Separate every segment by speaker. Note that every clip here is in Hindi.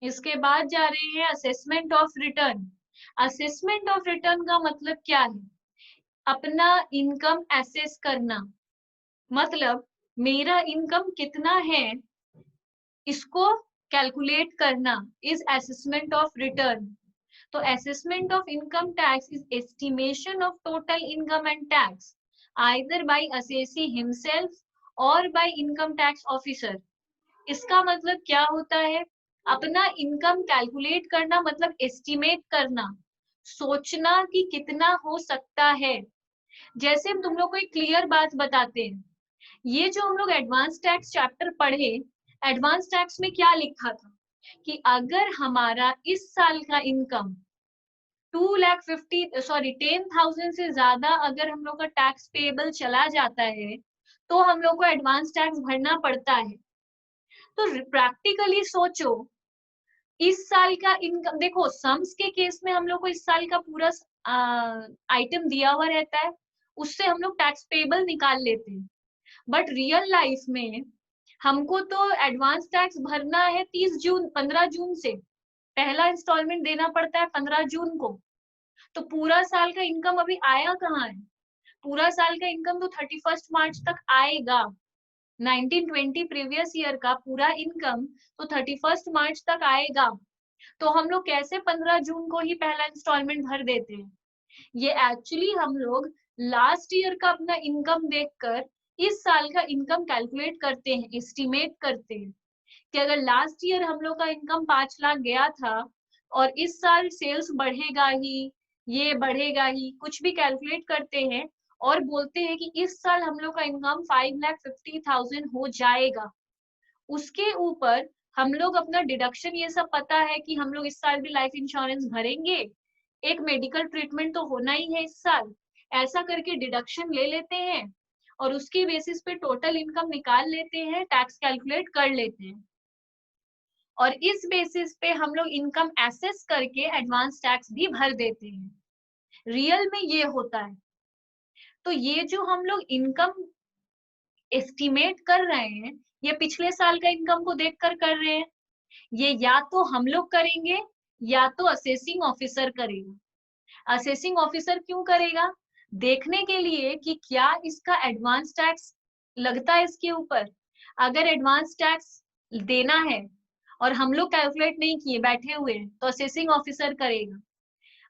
Speaker 1: इसके बाद जा रहे हैं assessment of return. Assessment of return का मतलब क्या है? अपना इनकम एसेस करना, मतलब मेरा इनकम कितना है इसको कैलकुलेट करना इज असेसमेंट ऑफ रिटर्न। तो assessment of income tax is estimation of total income and tax either bye assessee himself और बाय इनकम टैक्स ऑफिसर। इसका मतलब क्या होता है? अपना इनकम कैलकुलेट करना मतलब एस्टिमेट करना, सोचना कि कितना हो सकता है। जैसे हम तुम लोग को एक क्लियर बात बताते हैं, ये जो हम लोग एडवांस टैक्स चैप्टर पढ़े, एडवांस टैक्स में क्या लिखा था कि अगर हमारा इस साल का इनकम 10,000 से ज्यादा अगर हम लोग का टैक्स पेएबल चला जाता है तो हम लोग को एडवांस टैक्स भरना पड़ता है। तो प्रैक्टिकली सोचो, इस साल का इनकम देखो, सम्स के केस में हम लोग को इस साल का पूरा आइटम दिया हुआ रहता है, उससे हम लोग टैक्स पेएबल निकाल लेते हैं। बट रियल लाइफ में हमको तो एडवांस टैक्स भरना है 15 जून से, पहला इंस्टॉलमेंट देना पड़ता है 15 जून को। तो पूरा साल का इनकम अभी आया कहाँ है? पूरा साल का इनकम तो 31 मार्च तक आएगा। 1920 प्रीवियस ईयर का पूरा इनकम तो 31 मार्च तक आएगा। तो हम लोग कैसे 15 जून को ही पहला इंस्टॉलमेंट भर देते हैं? ये एक्चुअली हम लोग लास्ट ईयर का अपना इनकम देखकर इस साल का इनकम कैलकुलेट करते हैं, एस्टिमेट करते हैं कि अगर लास्ट ईयर हम लोग का इनकम 5 लाख गया था और इस साल सेल्स बढ़ेगा ही, ये बढ़ेगा ही, कुछ भी कैलकुलेट करते हैं और बोलते हैं कि इस साल हम लोग का इनकम 5,50,000 हो जाएगा। उसके ऊपर हम लोग अपना डिडक्शन, ये सब पता है कि हम लोग इस साल भी लाइफ इंश्योरेंस भरेंगे, एक मेडिकल ट्रीटमेंट तो होना ही है इस साल, ऐसा करके डिडक्शन ले लेते हैं और उसके बेसिस पे टोटल इनकम निकाल लेते हैं, टैक्स कैलकुलेट कर लेते हैं और इस बेसिस पे हम लोग इनकम एसेस करके एडवांस टैक्स भी भर देते हैं। रियल में ये होता है। तो ये जो हम लोग इनकम एस्टिमेट कर रहे हैं, ये पिछले साल का इनकम को देखकर कर रहे हैं। ये या तो हम लोग करेंगे या तो असेसिंग ऑफिसर करेगा। असेसिंग ऑफिसर क्यों करेगा? देखने के लिए कि क्या इसका एडवांस टैक्स लगता है इसके ऊपर। अगर एडवांस टैक्स देना है और हम लोग कैलकुलेट नहीं किए, बैठे हुए हैं, तो असेसिंग ऑफिसर करेगा।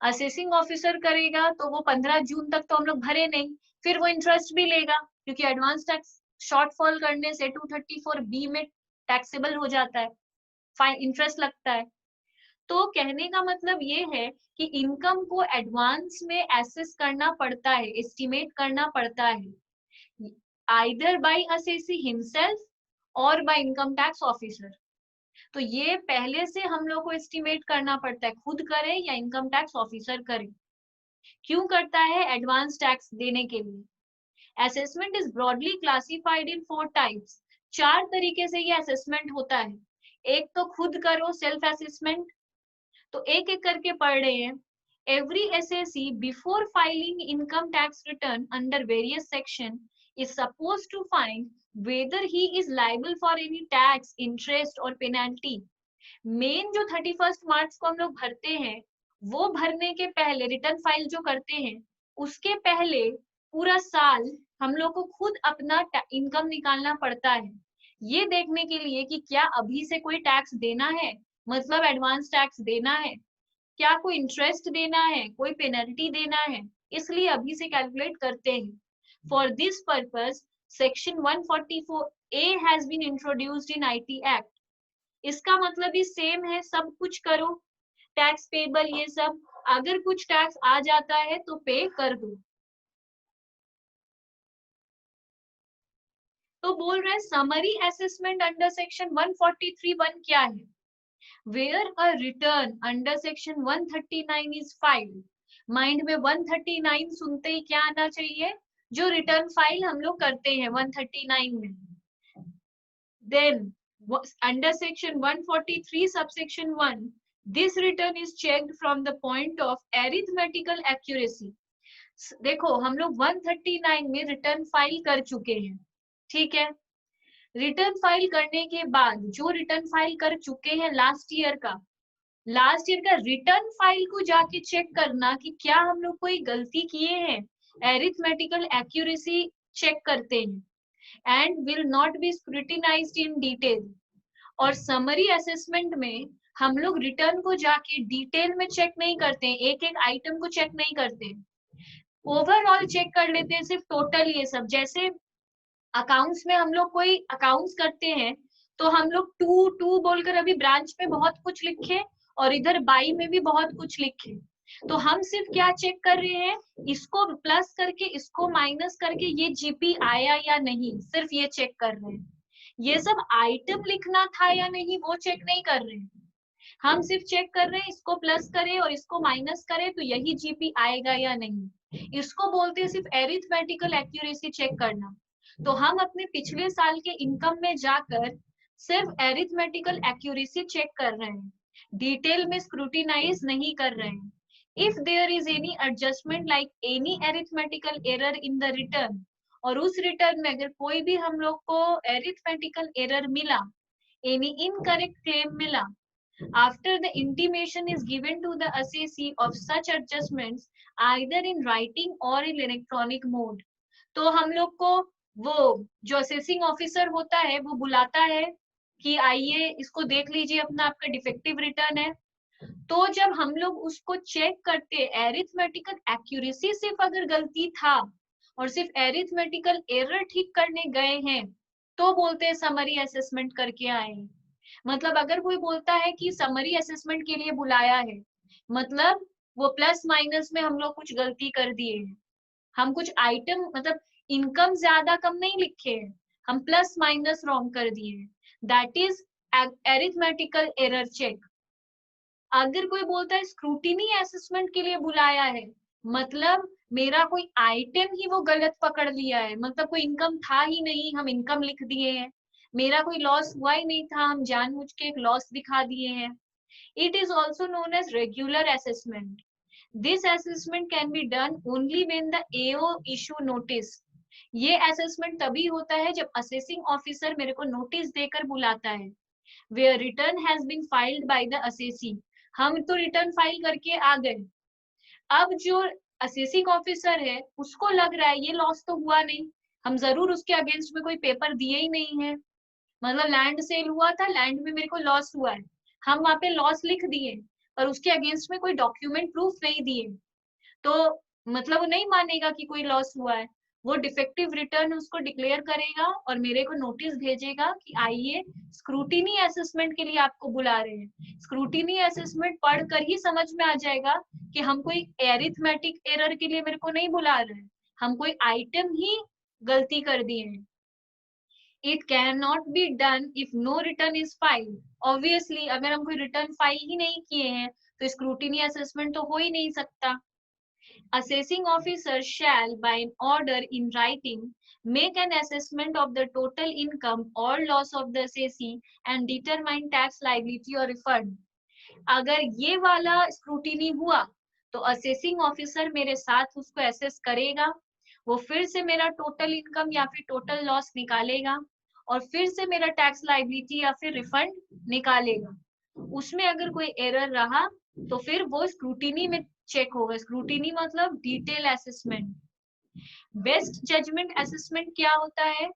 Speaker 1: असेसिंग ऑफिसर करेगा तो वो 15 जून तक तो हम लोग भरे नहीं, फिर वो इंटरेस्ट भी लेगा क्योंकि एडवांस टैक्स शॉर्टफॉल करने से 234B में टैक्सेबल हो जाता है, फाइन इंटरेस्ट लगता है। तो कहने का मतलब ये है कि इनकम को एडवांस में एसेस करना पड़ता है, एस्टिमेट करना पड़ता है, आइदर बाय असेसी हिमसेल्फ और बाय इनकम टैक्स ऑफिसर। तो ये पहले से हम लोग को एस्टिमेट करना पड़ता है, खुद करें या इनकम टैक्स ऑफिसर करे। क्यों करता है? एडवांस टैक्स देने के लिए। Assessment is broadly classified in 4 types. 4 तरीके से ये असेसमेंट होता है। एक तो खुद करो, सेल्फ असेसमेंट, तो एक एक करके पढ़ रहे हैं। Every assessee before filing income tax return under various section is supposed to find whether he is liable for any tax, interest or penalty। Main जो 31 मार्च को हम लोग भरते हैं, वो भरने के पहले रिटर्न फाइल जो करते हैं, उसके पहले पूरा साल हम लोग को खुद अपना इनकम निकालना पड़ता है, ये देखने के लिए कि क्या अभी से कोई टैक्स देना है, मतलब एडवांस टैक्स देना है, क्या कोई इंटरेस्ट देना है, कोई पेनल्टी देना है, इसलिए अभी से कैलकुलेट करते हैं। For this purpose section 144A has been introduced in IT act. इसका मतलब भी सेम है, सब कुछ करो, टैक्स पेबल, ये सब, अगर कुछ टैक्स आ जाता है तो पे कर दो। तो बोल रहे समरी असेसमेंट अंडर सेक्शन 143(1) क्या है? Where a return under section 139 is filed. Mind में 139 सुनते ही क्या आना चाहिए? जो रिटर्न फाइल हम लोग करते हैं 139 में। Then under section 143 subsection 1, this return is checked from the point of arithmetical accuracy। देखो हम लोग 139 में रिटर्न फाइल कर चुके हैं, ठीक है, रिटर्न फाइल करने के बाद जो रिटर्न फाइल कर चुके हैं लास्ट ईयर का रिटर्न फाइल को जाके चेक करना कि क्या हम लोग कोई गलती किए हैं, एरिथमेटिकल एक्यूरेसी चेक करते हैं and will not be scrutinized in detail. और समरी असेसमेंट में हम लोग रिटर्न को जाके डिटेल में चेक नहीं करते हैं, एक एक आइटम को चेक नहीं करते, ओवरऑल चेक कर लेते हैं सिर्फ टोटल। ये सब जैसे अकाउंट्स में हम लोग कोई अकाउंट्स करते हैं तो हम लोग टू टू बोलकर अभी ब्रांच में बहुत कुछ लिखे और इधर बाई में भी बहुत कुछ लिखे, तो हम सिर्फ क्या चेक कर रहे हैं, इसको प्लस करके इसको माइनस करके ये जीपी आया या नहीं, सिर्फ ये चेक कर रहे हैं। ये सब आइटम लिखना था या नहीं वो चेक नहीं कर रहे हैं, हम सिर्फ चेक कर रहे हैं इसको प्लस करें और इसको माइनस करें तो यही जीपी आएगा या नहीं। इसको बोलते हैं सिर्फ एरिथमेटिकल एक्यूरेसी चेक करना। तो हम अपने पिछले साल के इनकम में जाकर सिर्फ एरिथमेटिकल एक्यूरेसी चेक कर रहे हैं, डिटेल में स्क्रूटिनाइज नहीं कर रहे हैं। If there is any adjustment like any arithmetical error in the return, और उस रिटर्न में अगर कोई भी हम लोग को एरिथमेटिकल एरर मिला, एनी इनकरेक्ट क्लेम मिला, after the intimation is given to the assessee of such adjustments either in writing or in electronic mode, तो हम लोग को वो जो असेसिंग ऑफिसर होता है वो बुलाता है कि आइए इसको देख लीजिए, अपना आपका डिफेक्टिव रिटर्न है। तो जब हम लोग उसको चेक करते, एरिथमेटिकल एक्यूरेसी सिर्फ अगर गलती था और सिर्फ एरिथमेटिकल एरर ठीक करने गए हैं तो बोलते हैं समरी असेसमेंट करके आए। मतलब अगर कोई बोलता है कि समरी असेसमेंट के लिए बुलाया है, मतलब वो प्लस माइनस में हम लोग कुछ गलती कर दिए हैं, हम कुछ आइटम मतलब इनकम ज्यादा कम नहीं लिखे हैं, हम प्लस माइनस रॉन्ग कर दिए हैं, that is arithmetical error check. अगर कोई बोलता है स्क्रूटिनी असेसमेंट के लिए बुलाया है, मतलब मेरा कोई आइटम ही वो गलत पकड़ लिया है, मतलब कोई इनकम था ही नहीं, हम इनकम लिख दिए हैं, मेरा कोई लॉस हुआ ही नहीं था, हम जानबूझ के एक लॉस दिखा दिए हैं। It is also known as regular assessment. This assessment can be done only when the AO issue notice. ये असेसमेंट तभी होता है जब असेसिंग ऑफिसर मेरे को नोटिस देकर बुलाता है, where return has been filed by the assessee। हम तो रिटर्न फाइल करके आ गए, अब जो असेसिंग ऑफिसर है उसको लग रहा है ये लॉस तो हुआ नहीं, हम जरूर उसके अगेंस्ट में कोई पेपर दिए ही नहीं है, मतलब लैंड सेल हुआ था, लैंड में मेरे को लॉस हुआ है, हम वहां पे लॉस लिख दिए और उसके अगेंस्ट में कोई डॉक्यूमेंट प्रूफ नहीं दिए, तो मतलब वो नहीं मानेगा कि कोई लॉस हुआ है, वो डिफेक्टिव रिटर्न उसको डिक्लेयर करेगा और मेरे को नोटिस भेजेगा कि आइए स्क्रूटिनी असेसमेंट के लिए आपको बुला रहे हैं। स्क्रूटिनी असेसमेंट पढ़कर ही समझ में आ जाएगा कि हम कोई एरिथमेटिक एरर के लिए मेरे को नहीं बुला रहे हैं, हम कोई आइटम ही गलती कर दिए हैं। It can not be done if no return is filed. Obviously अगर हम कोई रिटर्न फाइल ही नहीं किए हैं तो स्क्रूटिनी असेसमेंट तो हो ही नहीं सकता। Assessing officer shall, by an order in writing, make an assessment of the total income or loss of the assessee and determine tax liability or refund। अगर ये वाला स्क्रूटिनी हुआ तो असेसिंग ऑफिसर मेरे साथ उसको एसेस करेगा, वो फिर से मेरा टोटल इनकम या फिर टोटल लॉस निकालेगा और फिर से मेरा टैक्स लाइबिलिटी या फिर रिफंड निकालेगा। उसमें अगर कोई एरर रहा तो फिर वो स्क्रूटिनी में चेक होगा। स्क्रूटिनी मतलब detail assessment. Best judgment assessment क्या होता है,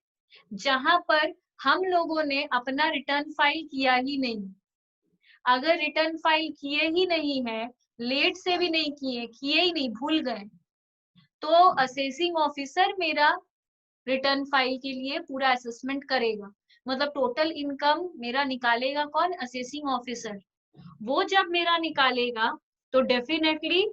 Speaker 1: जहां पर हम लोगों ने अपना रिटर्न फाइल किया ही नहीं, अगर रिटर्न फाइल किए ही नहीं है, लेट से भी नहीं किए ही नहीं, भूल गए, तो असेसिंग ऑफिसर मेरा रिटर्न फाइल के लिए पूरा असेसमेंट करेगा, मतलब टोटल इनकम मेरा निकालेगा कौन, असेसिंग ऑफिसर। वो जब मेरा निकालेगा तो डेफिनेटली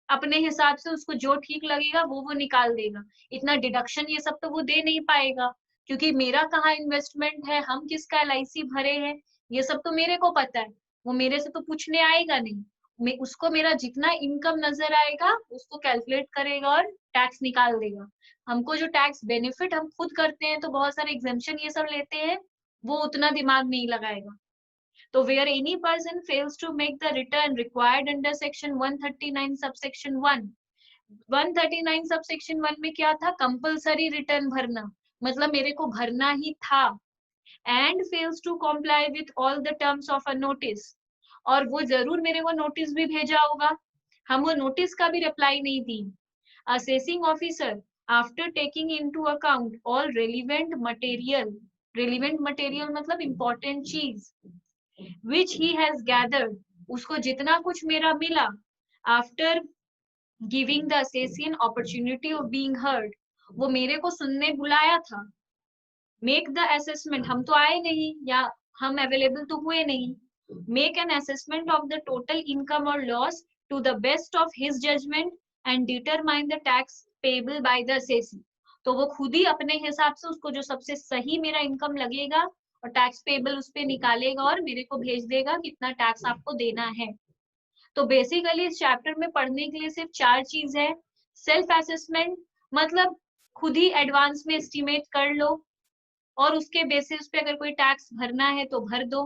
Speaker 1: अपने हिसाब से उसको जो ठीक लगेगा वो निकाल देगा, इतना डिडक्शन ये सब तो वो दे नहीं पाएगा, क्योंकि मेरा कहाँ इन्वेस्टमेंट है, हम किसका LIC भरे हैं, ये सब तो मेरे को पता है, वो मेरे से तो पूछने आएगा नहीं। उसको मेरा जितना इनकम नजर आएगा उसको कैलकुलेट करेगा और टैक्स निकाल देगा। हमको जो टैक्स बेनिफिट हम खुद करते हैं तो बहुत सारे एग्जेम्पशन ये सब लेते हैं, वो उतना दिमाग नहीं लगाएगा। तो where any person fails to make the return required under section 139 subsection 1, 139 subsection 1 में क्या था, कंपलसरी रिटर्न भरना, मतलब मेरे को भरना ही था, and fails to comply with all the terms of a notice, और वो जरूर मेरे को नोटिस भी भेजा होगा, हम वो नोटिस का भी रिप्लाई नहीं दी. Assessing officer, after taking into account all relevant material मतलब important चीज, which he has gathered, उसको जितना कुछ मेरा मिला, after giving the assessing opportunity of being heard, वो मेरे को सुनने बुलाया था. मेक द असेसमेंट, हम तो आए नहीं या हम अवेलेबल तो हुए नहीं. Make an assessment of the total income और loss to the best of his judgment and determine the tax payable by the assessee. तो वो खुद ही अपने हिसाब से उसको जो सबसे सही मेरा इनकम लगेगा और टैक्स पेबल उस पे निकालेगा और मेरे को भेज देगा कितना टैक्स आपको देना है. तो बेसिकली इस चैप्टर में पढ़ने के लिए सिर्फ 4 चीज है. सेल्फ असेसमेंट मतलब खुद ही एडवांस में एस्टिमेट कर लो और उसके बेसिस पे अगर कोई टैक्स भरना है तो भर दो.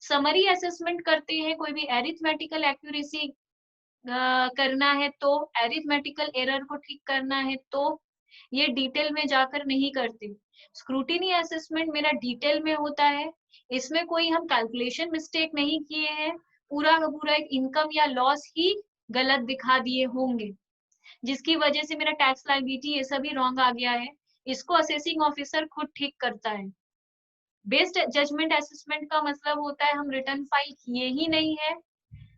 Speaker 1: समरी असेसमेंट करते हैं, कोई भी एरिथमेटिकल एक्यूरेसी करना है तो, एरिथमेटिकल एरर को ठीक करना है तो, ये डिटेल में जाकर नहीं करते. स्क्रूटिनी असेसमेंट मेरा डिटेल में होता है, इसमें कोई हम कैलकुलेशन मिस्टेक नहीं किए हैं, पूरा का पूरा एक इनकम या लॉस ही गलत दिखा दिए होंगे जिसकी वजह से मेरा टैक्स लायबिलिटी ये सभी रॉन्ग आ गया है. इसको असेसिंग ऑफिसर खुद ठीक करता है. बेस्ड जजमेंट असेसमेंट का मतलब होता है हम रिटर्न फाइल किए ही नहीं है,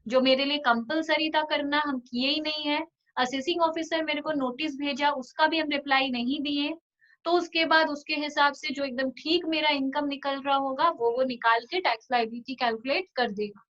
Speaker 1: जो मेरे लिए कंपलसरी था करना हम किए ही नहीं है. असेसिंग ऑफिसर मेरे को नोटिस भेजा, उसका भी हम रिप्लाई नहीं दिए, तो उसके बाद उसके हिसाब से जो एकदम ठीक मेरा इनकम निकल रहा होगा वो निकाल के टैक्स लायबिलिटी कैलकुलेट कर देगा.